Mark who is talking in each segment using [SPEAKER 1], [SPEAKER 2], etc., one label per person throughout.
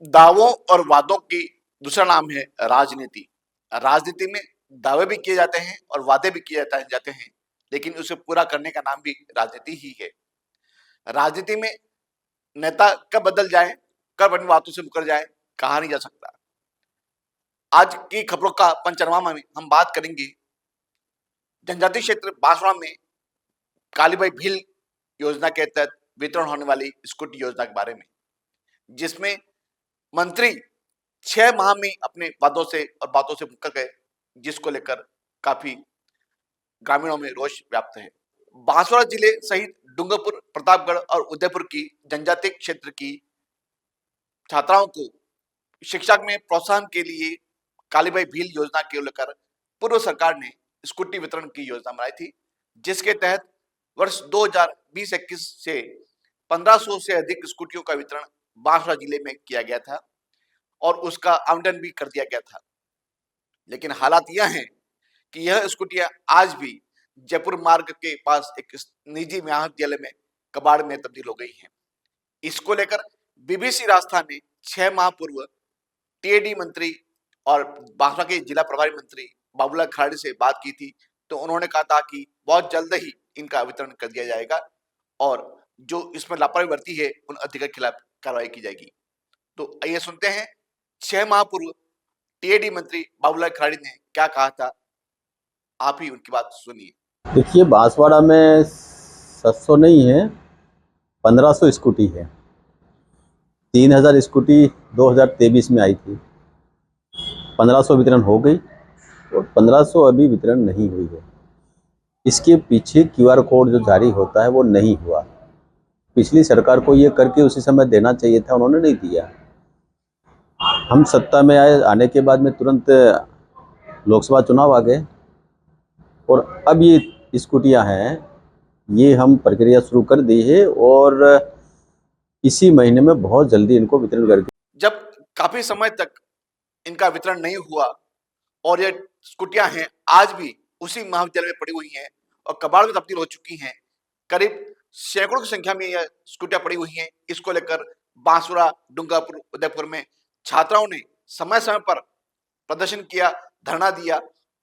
[SPEAKER 1] दावों और वादों की दूसरा नाम है राजनीति। राजनीति में दावे भी किए जाते हैं और वादे भी किए जाते हैं, लेकिन उसे पूरा करने का नाम भी राजनीति ही है। राजनीति में नेता कब बदल जाए, कब अपनी बातों से मुकर जाए, कहा नहीं जा सकता। आज की खबरों का पंचनामा में हम बात करेंगे जनजातीय क्षेत्र बांसवाड़ा में कालीबाई भील योजना के तहत वितरण होने वाली स्कूटी योजना के बारे में, जिसमें मंत्री 6 माह में अपने वादों से और बातों से मुकर गए, जिसको लेकर काफी ग्रामीणों में रोष व्याप्त है। बांसवाड़ा जिले सहित डूंगरपुर, प्रतापगढ़ और उदयपुर की जनजातीय क्षेत्र की छात्राओं को शिक्षा में प्रोत्साहन के लिए कालीबाई भील योजना के लेकर पूर्व सरकार ने स्कूटी वितरण की योजना बनाई थी, जिसके तहत वर्ष 2020-21 से 1500 से अधिक स्कूटियों का वितरण बांसवाड़ा जिले में किया गया था और उसका आवंटन भी कर दिया गया था। लेकिन हालात यह है कि यह स्कूटियां आज भी जयपुर मार्ग के पास एक निजी महाविद्यालय में कबाड़ में तब्दील हो गई हैं। इसको लेकर बीबीसी राजस्थान ने 6 माह पूर्व टीएडी मंत्री और बांसवाड़ा के जिला प्रभारी मंत्री बाबूलाल खराड़ी से बात की थी, तो उन्होंने कहा था कि बहुत जल्द ही इनका वितरण कर दिया जाएगा और जो इसमें लापरवाही बरती है उन अधिकारी के खिलाफ कार्रवाई की जाएगी। तो आइए सुनते हैं 6 माह पूर्व टीएडी मंत्री बाबूलाल खराड़ी ने क्या कहा था, आप ही उनकी बात सुनिए।
[SPEAKER 2] देखिए, बांसवाड़ा में 700 नहीं है, 1500 स्कूटी है। 3000 स्कूटी 2023 में आई थी, 1500 वितरण हो गई और 1500 अभी वितरण नहीं हुई है। इसके पीछे क्यूआर कोड जो जारी होता है वो नहीं हुआ। पिछली सरकार को ये करके उसी समय देना चाहिए था, उन्होंने नहीं दिया। हम सत्ता में आने के बाद में तुरंत लोकसभा चुनाव आ गए और अब ये स्कूटियाँ हैं, ये हम प्रक्रिया शुरू कर दी है और इसी महीने में बहुत जल्दी इनको वितरण करके।
[SPEAKER 1] जब काफी समय तक इनका वितरण नहीं हुआ और ये स्कूटियां हैं आज भी उसी महाविद्यालय में पड़ी हुई हैं और कबाड़ में तब्दील हो चुकी हैं, करीब सैकड़ों की संख्या में यह स्कूटियां पड़ी हुई हैं। इसको लेकर बांसवाड़ा, डूंगरपुर, उदयपुर में छात्राओं ने समय समय पर प्रदर्शन किया, धरना दिया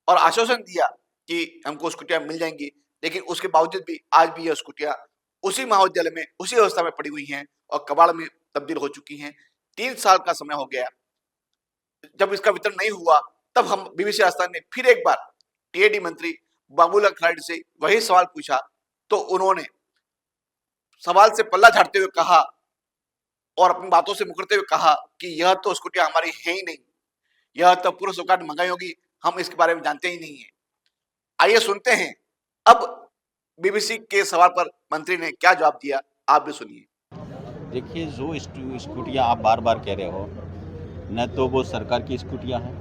[SPEAKER 1] और आश्वासन दिया कि हमको स्कूटियां मिल जाएंगी, लेकिन उसके बावजूद भी आज भी यह स्कूटियां उसी महाविद्यालय में उसी अवस्था में पड़ी हुई हैं और कबाड़ में तब्दील हो चुकी हैं। 3 साल का समय हो गया जब इसका वितरण नहीं हुआ, तब हम बीबीसी राजस्थान ने फिर एक बार टीएडी मंत्री बाबूलाल खराड़ी से वही सवाल पूछा, तो उन्होंने सवाल से पल्ला झाड़ते हुए कहा और अपनी बातों से मुकरते हुए कहा कि यह तो स्कूटियां हमारी है ही नहीं, यह तो पूर्व सरकार ने मंगाई होगी, हम इसके बारे में जानते ही नहीं है। आइए सुनते हैं अब बीबीसी के सवाल पर मंत्री ने क्या जवाब दिया, आप भी सुनिए।
[SPEAKER 2] देखिए, जो स्कूटियाँ आप बार बार कह रहे हो, न तो वो सरकार की स्कूटियाँ हैं,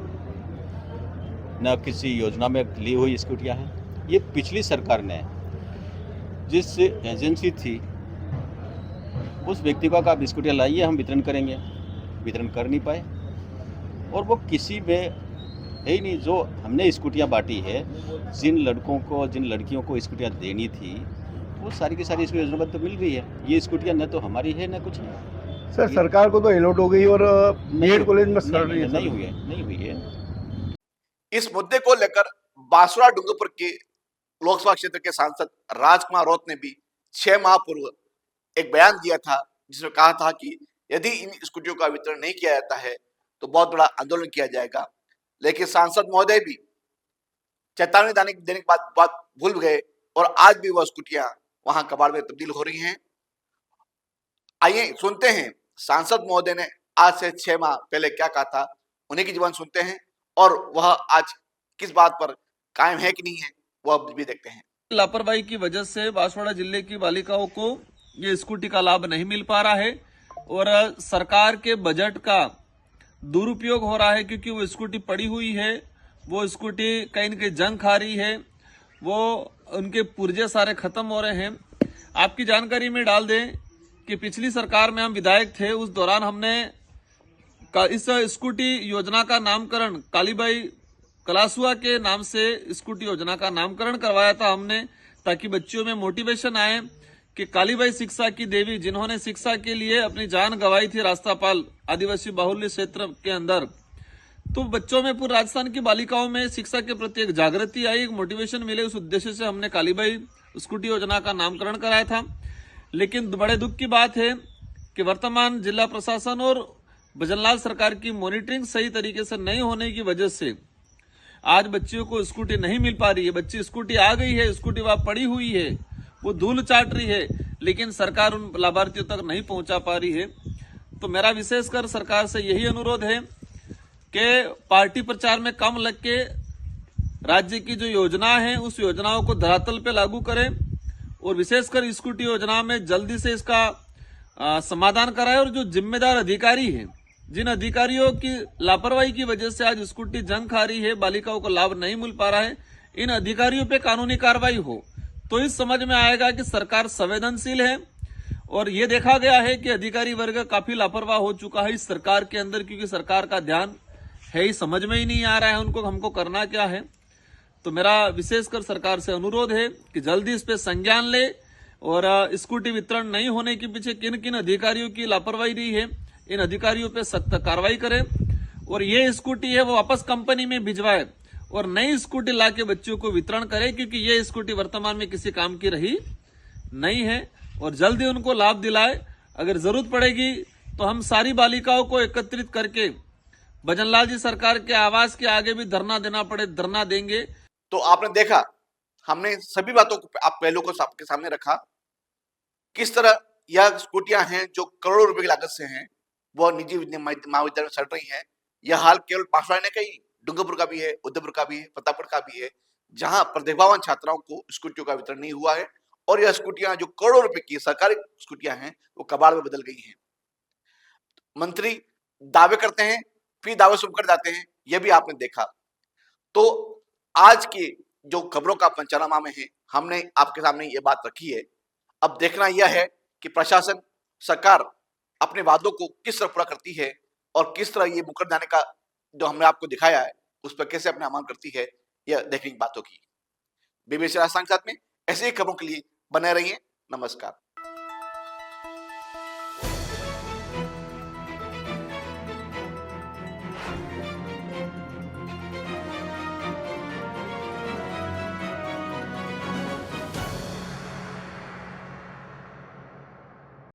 [SPEAKER 2] न किसी योजना में ली हुई स्कूटियाँ हैं। ये पिछली सरकार ने जिस एजेंसी थी उस व्यक्ति को आप स्कूटियाँ लाइए, हम वितरण करेंगे, वितरण कर नहीं पाए और वो किसी में है ही नहीं। जो हमने स्कूटियाँ बांटी है, जिन लड़कों को जिन लड़कियों को स्कूटियाँ देनी थी वो सारी की सारी इसमें योजना तो मिल रही है। ये स्कूटियाँ न तो हमारी है न कुछ नहीं।
[SPEAKER 3] सर, सरकार को तो अलॉट हो गई और बीएड कॉलेज में सड़ रही है।
[SPEAKER 2] नहीं हुई है।
[SPEAKER 1] इस मुद्दे को लेकर बांसवाड़ा डूंगरपुर के लोकसभा क्षेत्र के सांसद राजकुमार रौत ने भी 6 माह पूर्व एक बयान दिया था, जिसमें कहा था कि यदि इन स्कूटियों का वितरण नहीं किया जाता है तो बहुत बड़ा आंदोलन किया जाएगा। लेकिन सांसद महोदय भी चेतावनी देने के बाद बात भूल गए और आज भी वह स्कूटियां वहां कबाड़ में तब्दील हो रही हैं। आइए सुनते हैं सांसद महोदय ने आज से 6 माह पहले क्या कहा था, उन्हीं की जुबान सुनते हैं और वह आज किस बात पर कायम है कि नहीं है वह भी देखते हैं।
[SPEAKER 4] लापरवाही की वजह से बांसवाड़ा जिले की बालिकाओं को ये स्कूटी का लाभ नहीं मिल पा रहा है और सरकार के बजट का दुरुपयोग हो रहा है, क्योंकि वो स्कूटी पड़ी हुई है, वो स्कूटी कहीं न कहीं जंग खा रही है, वो उनके पुर्जे सारे खत्म हो रहे हैं। आपकी जानकारी में डाल दें कि पिछली सरकार में हम विधायक थे, उस दौरान हमने इस स्कूटी योजना का नामकरण कालीबाई कलासुआ के नाम से स्कूटी योजना का नामकरण करवाया था हमने, ताकि बच्चियों में मोटिवेशन आए कि कालीबाई शिक्षा की देवी, जिन्होंने शिक्षा के लिए अपनी जान गंवाई थी रास्तापाल आदिवासी बाहुल्य क्षेत्र के अंदर, तो बच्चों में, पूरे राजस्थान की बालिकाओं में शिक्षा के प्रति एक जागृति आई, एक मोटिवेशन मिले, उस उद्देश्य से हमने कालीबाई स्कूटी योजना का नामकरण कराया था। लेकिन बड़े दुख की बात है कि वर्तमान जिला प्रशासन और भजनलाल सरकार की मॉनिटरिंग सही तरीके से नहीं होने की वजह से आज बच्चियों को स्कूटी नहीं मिल पा रही है। बच्ची स्कूटी आ गई है, स्कूटी वहां पड़ी हुई है, वो धूल चाट रही है, लेकिन सरकार उन लाभार्थियों तक नहीं पहुंचा पा रही है। तो मेरा विशेषकर सरकार से यही अनुरोध है कि पार्टी प्रचार में कम लग के राज्य की जो योजना है उस योजनाओं को धरातल पे लागू करें और विशेषकर स्कूटी योजना में जल्दी से इसका समाधान कराएं। और जो जिम्मेदार अधिकारी हैं, जिन अधिकारियों की लापरवाही की वजह से आज स्कूटी जंग खा रही है, बालिकाओं को लाभ नहीं मिल पा रहा है, इन अधिकारियों पे कानूनी कार्रवाई हो तो इस समझ में आएगा कि सरकार संवेदनशील है। और ये देखा गया है कि अधिकारी वर्ग काफी लापरवाह हो चुका है इस सरकार के अंदर, क्योंकि सरकार का ध्यान है ही, समझ में ही नहीं आ रहा है उनको हमको करना क्या है। तो मेरा विशेषकर सरकार से अनुरोध है कि जल्दी इस पे संज्ञान ले और स्कूटी वितरण नहीं होने के पीछे किन किन अधिकारियों की लापरवाही रही है, इन अधिकारियों पे सख्त कार्रवाई करें और ये स्कूटी है वो वापस कंपनी में भिजवाए और नई स्कूटी लाके बच्चों को वितरण करे, क्योंकि ये स्कूटी वर्तमान में किसी काम की रही नहीं है। और जल्दी उनको लाभ दिलाए। अगर जरूरत पड़ेगी तो हम सारी बालिकाओं को एकत्रित करके भजनलाल जी सरकार के आवास के आगे भी धरना देना पड़े, धरना देंगे।
[SPEAKER 1] तो आपने देखा, हमने सभी बातों को आप पहलू को आपके सामने रखा, किस तरह यह स्कूटियां हैं जो करोड़ों रुपए की लागत से हैं, वो निजी महाविद्यालय में चल रही हैं। यह हाल केवल बांसवाड़ा ने कही, डूंगरपुर का भी है, उदयपुर का भी है, प्रतापगढ़ का भी है, जहां प्रतिभावान छात्राओं को स्कूटियों का वितरण नहीं हुआ है और यह स्कूटियां जो करोड़ों रुपए की सरकारी स्कूटियां हैं वो कबाड़ में बदल गई हैं। मंत्री दावे करते हैं, फिर दावे से मुकर जाते हैं, यह भी आपने देखा। तो आज की जो खबरों का पंचनामा में है, हमने आपके सामने ये बात रखी है। अब देखना यह है कि प्रशासन, सरकार अपने वादों को किस तरह पूरा करती है और किस तरह ये मुकर जाने का जो हमने आपको दिखाया है उस पर कैसे अपना अमल करती है, यह देखने की बात होगी। बीबीसी राजस्थान के साथ में ऐसे ही खबरों के लिए बने रहिए। नमस्कार।